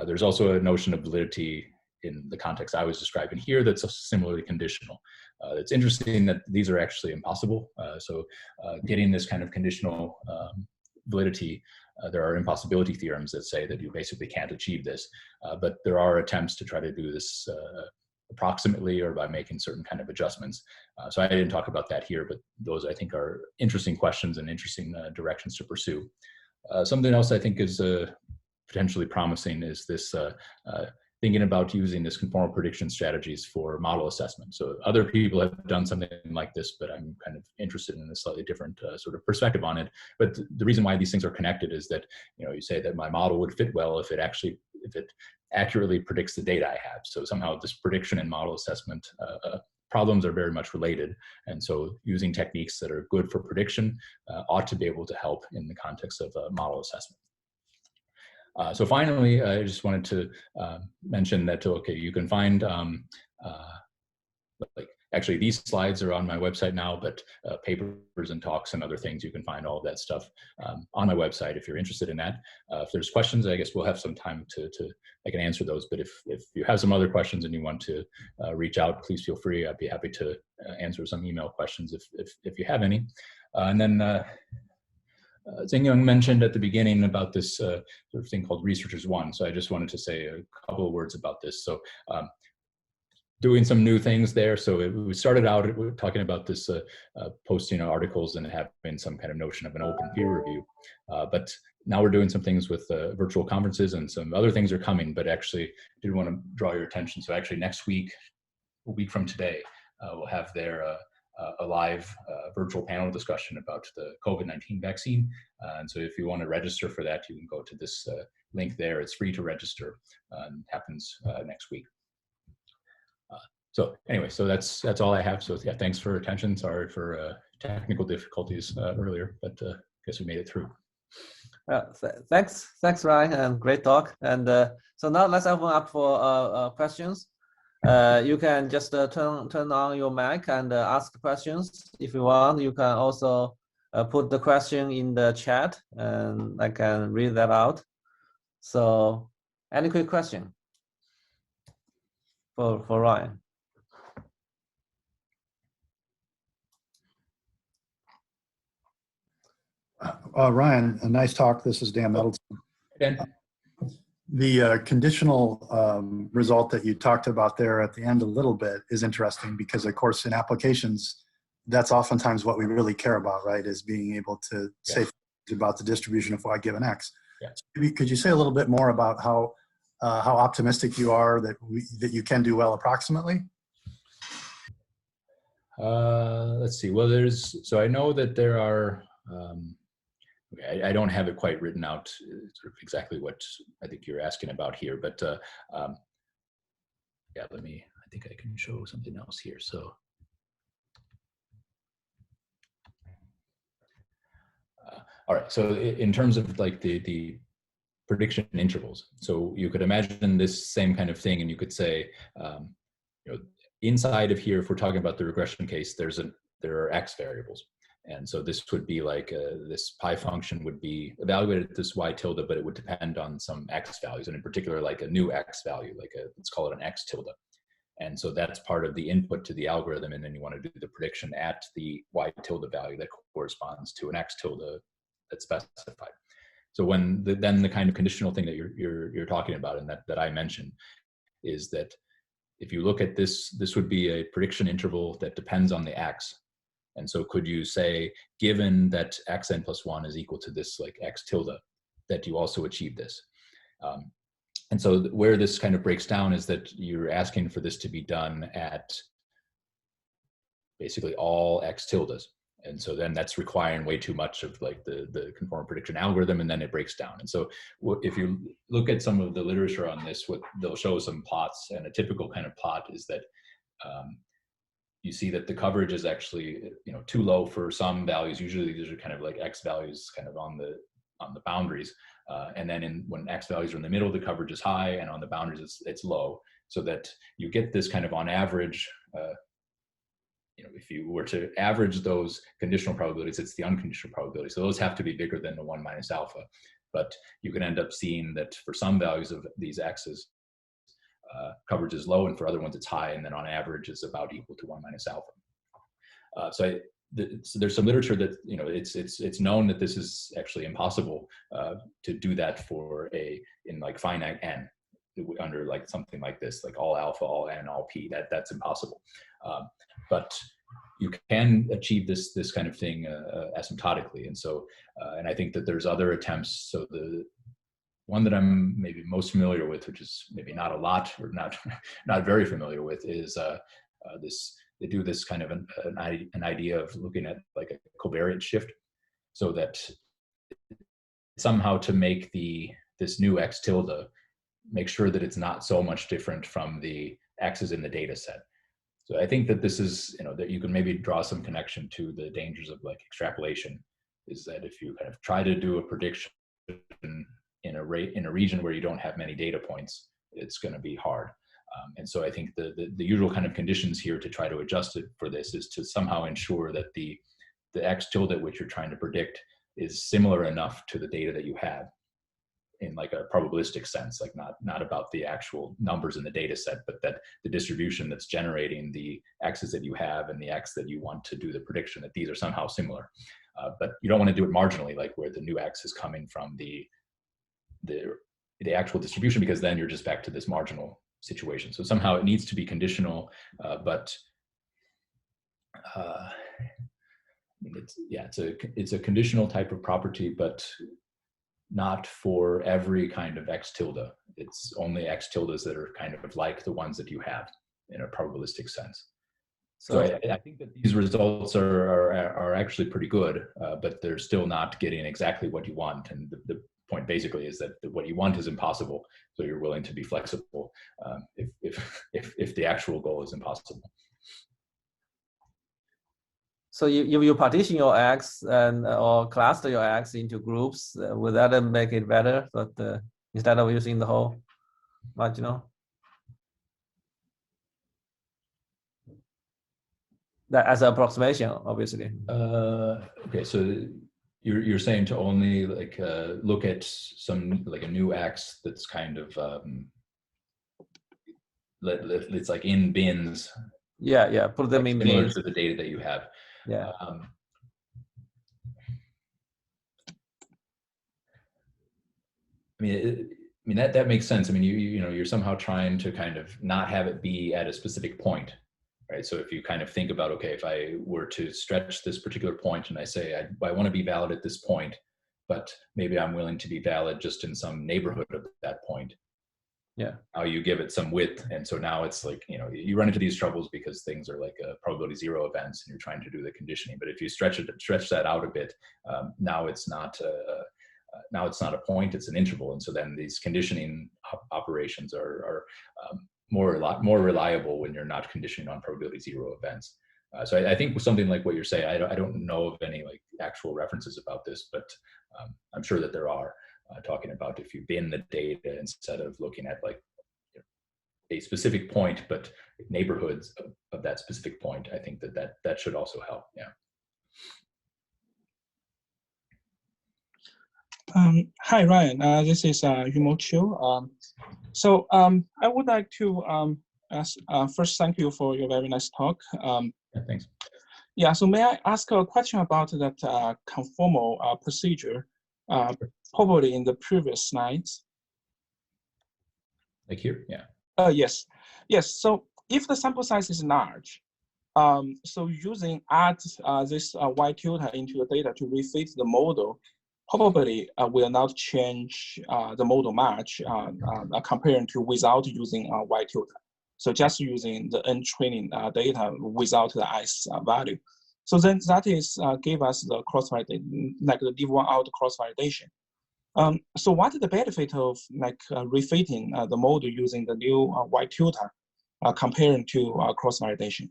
There's also a notion of validity in the context I was describing here that's similarly conditional. It's interesting that these are actually impossible. So getting this kind of conditional validity, there are impossibility theorems that say that you basically can't achieve this, but there are attempts to try to do this approximately or by making certain kind of adjustments. So I didn't talk about that here, but those I think are interesting questions and interesting directions to pursue. Something else I think is potentially promising is this thinking about using this conformal prediction strategies for model assessment. So other people have done something like this, but I'm kind of interested in a slightly different sort of perspective on it. But the reason why these things are connected is that, you know, you say that my model would fit well if it accurately predicts the data I have. So somehow this prediction and model assessment problems are very much related. And so using techniques that are good for prediction ought to be able to help in the context of model assessment. So finally, I just wanted to mention that, okay, you can find, like, actually these slides are on my website now, but papers and talks and other things, you can find all of that stuff on my website if you're interested in that. If there's questions, I guess we'll have some time I can answer those, but if you have some other questions and you want to reach out, please feel free. I'd be happy to answer some email questions if you have any. And then Xingyang mentioned at the beginning about this sort of thing called Researchers One. So I just wanted to say a couple of words about this. So doing some new things there. So we started out talking about this posting articles and having some kind of notion of an open peer review. But now we're doing some things with virtual conferences, and some other things are coming, but actually did want to draw your attention. So actually next week, a week from today, we'll have there a live virtual panel discussion about the COVID-19 vaccine. And so if you want to register for that, you can go to this link there. It's free to register. Happens next week. So anyway, so that's all I have. So yeah, thanks for attention. Sorry for technical difficulties earlier, but I guess we made it through. Thanks, Ryan, and great talk. And so now let's open up for questions. You can just turn on your mic and ask questions. If you want, you can also put the question in the chat and I can read that out. So any quick question for Ryan? Ryan, a nice talk. This is Dan Middleton. Dan. The conditional result that you talked about there at the end a little bit is interesting because, of course, in applications, that's oftentimes what we really care about, right, is being able to say about the distribution of y given x. Yeah. So maybe could you say a little bit more about how optimistic you are that you can do well approximately? Let's see. Well, so I know that there are, I don't have it quite written out sort of exactly what I think you're asking about here, but yeah, I think I can show something else here. So all right, so in terms of like the prediction intervals, so you could imagine this same kind of thing, and you could say, you know, inside of here, if we're talking about the regression case, there are x variables. And so this would be like this pi function would be evaluated at this y tilde, but it would depend on some x values, and in particular, like a new x value, like let's call it an x tilde. And so that's part of the input to the algorithm, and then you want to do the prediction at the y tilde value that corresponds to an x tilde that's specified. So when then the kind of conditional thing that you're talking about, and that I mentioned, is that if you look at this would be a prediction interval that depends on the x. And so could you say, given that xn plus 1 is equal to this like x tilde, that you also achieve this? And so where this kind of breaks down is that you're asking for this to be done at basically all x tildes. And so then that's requiring way too much of like the conformal prediction algorithm, and then it breaks down. And so if you look at some of the literature on this, what they'll show some plots, and a typical kind of plot is that you see that the coverage is actually, you know, too low for some values. Usually these are kind of like X values kind of on the boundaries. And then when X values are in the middle, the coverage is high, and on the boundaries it's low, so that you get this kind of on average, you know, if you were to average those conditional probabilities, it's the unconditional probability. So those have to be bigger than the 1 minus alpha. But you can end up seeing that for some values of these X's, coverage is low, and for other ones it's high, and then on average is about equal to 1 minus alpha. So there's some literature that, you know, it's known that this is actually impossible to do that in like finite n, under like something like this, like all alpha, all n, all p. That's impossible. But you can achieve this kind of thing asymptotically. And so, and I think that there's other attempts. So the one that I'm maybe most familiar with, which is maybe not a lot or not very familiar with, is they do this kind of an idea of looking at like a covariate shift, so that somehow to make this new X tilde, make sure that it's not so much different from the X's in the data set. So I think that this is, you know, that you can maybe draw some connection to the dangers of like extrapolation, is that if you kind of try to do a prediction in a region where you don't have many data points, it's going to be hard. And so I think the usual kind of conditions here to try to adjust it for this is to somehow ensure that the X tilde which you're trying to predict is similar enough to the data that you have, in like a probabilistic sense, like not about the actual numbers in the data set, but that the distribution that's generating the X's that you have and the X that you want to do the prediction, that these are somehow similar. But you don't want to do it marginally, like where the new X is coming from the actual distribution, because then you're just back to this marginal situation. So somehow it needs to be conditional, but it's a conditional type of property, but not for every kind of X tilde. It's only X tildes that are kind of like the ones that you have in a probabilistic sense. So I think that these results are actually pretty good, but they're still not getting exactly what you want. And the point basically is that what you want is impossible. So you're willing to be flexible if the actual goal is impossible. So you partition your X or cluster your X into groups, will that make it better? But instead of using the whole marginal, that as an approximation, obviously. Okay, so you're saying to only like look at some like a new X that's kind of it's like in bins. Yeah, put them like in similar bins to the data that you have. Yeah. I mean that makes sense. I mean, you know, you're somehow trying to kind of not have it be at a specific point, right? So if you kind of think about, okay, if I were to stretch this particular point and I say I want to be valid at this point, but maybe I'm willing to be valid just in some neighborhood of that point. Yeah. How you give it some width, and so now it's like, you know, you run into these troubles because things are like probability zero events, and you're trying to do the conditioning. But if you stretch that out a bit, now it's not a point; it's an interval, and so then these conditioning operations are more reliable when you're not conditioning on probability zero events. So I think with something like what you're saying, I don't know of any like actual references about this, but I'm sure that there are. Talking about if you bin the data instead of looking at like a specific point, but neighborhoods of that specific point, I think that should also help. Yeah. Hi, Ryan. This is Yumo Chiu. So I would like to ask, first, thank you for your very nice talk. Yeah, thanks. Yeah, so may I ask a question about that conformal procedure? Probably in the previous slides. Like here, yeah. Yes. So if the sample size is large, so add this Y tilde into the data to refit the model, probably will not change the model much compared to without using Y tilde. So just using the untraining data without the S value. So then that is gave us the cross-validation, like the div1 out cross-validation. So what is the benefit of like refitting the model using the new white tutor comparing to cross-validation?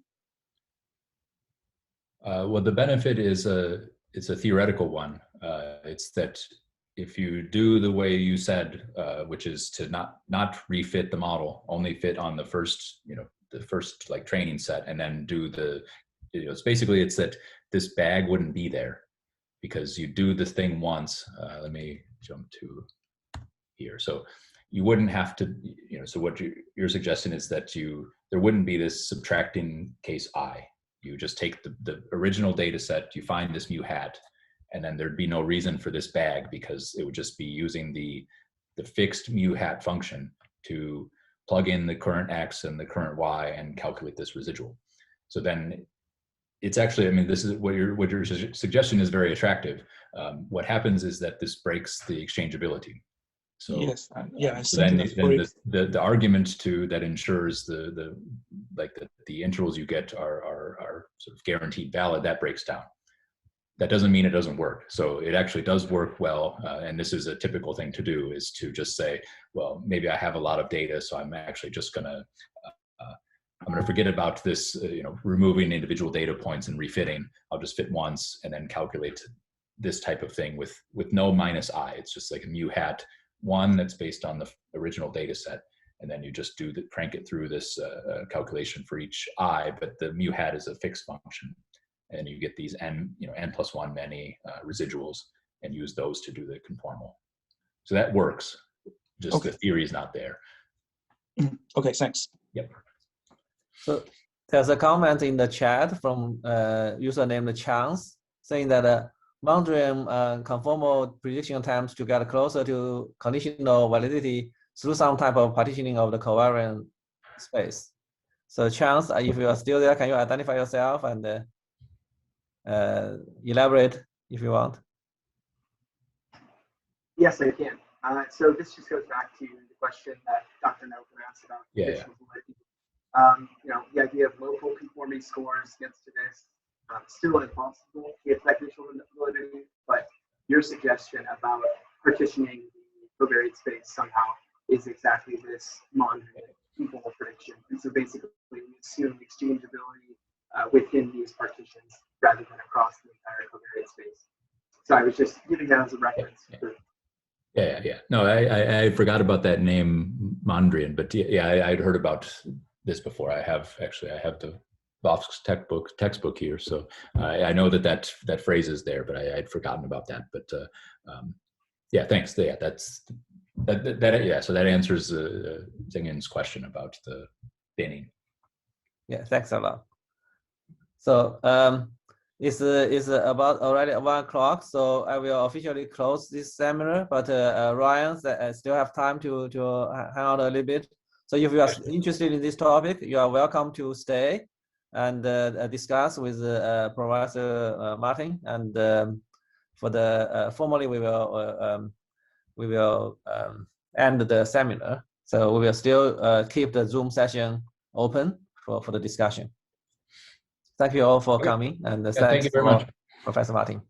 Well, the benefit is it's a theoretical one. It's that if you do the way you said, which is to not refit the model, only fit on the first, the first like training set, and then do the, it's basically it's that this bag wouldn't be there because you do this thing once. Let me jump to here. So you wouldn't have to, so what your suggestion is that there wouldn't be this subtracting case I. You just take the original data set, you find this mu hat, and then there'd be no reason for this bag because it would just be using the fixed mu hat function to plug in the current x and the current y and calculate this residual. So then it's actually, I mean, this is what your suggestion is very attractive. What happens is that this breaks the exchangeability. So yes, yeah. So then the argument that ensures the intervals you get are sort of guaranteed valid, that breaks down. That doesn't mean it doesn't work. So it actually does work well, and this is a typical thing to do, is to just say, well, maybe I have a lot of data, so I'm actually just gonna forget about this, removing individual data points and refitting. I'll just fit once and then calculate this type of thing with no minus I. It's just like a mu hat one that's based on the original data set, and then you just crank it through this calculation for each I, but the mu hat is a fixed function, and you get these n+1 many residuals, and use those to do the conformal. So that works, just okay. The theory is not there. Okay, thanks. Yep. So there's a comment in the chat from user named Chance saying that Mondrian conformal prediction attempts to get closer to conditional validity through some type of partitioning of the covariant space. So Chance, if you are still there, can you identify yourself and elaborate if you want? Yes, I can. So this just goes back to the question that Dr. Nelson asked about conditional validity. The idea of local conformity scores gets to this. Still impossible to get technical validity, but your suggestion about partitioning the covariate space somehow is exactly this Mondrian conformal prediction. And so basically, we assume exchangeability within these partitions rather than across the entire covariate space. So I was just giving that as a reference. Yeah. No, I forgot about that name Mondrian, but yeah, I'd heard about this before. I have the Vovk's textbook here, so I know that phrase is there, but I'd forgotten about that. But yeah, thanks. Yeah, so that answers Zingen's question about the binning. Yeah, thanks a lot. So it's about already 1 o'clock, so I will officially close this seminar. But Ryan, still have time to hang out a little bit. So if you are interested in this topic, you are welcome to stay and discuss with Professor Martin. And for the formally, we will end the seminar. So we will still keep the Zoom session open for the discussion. Thank you all for coming, and thanks thank you very much, Professor Martin.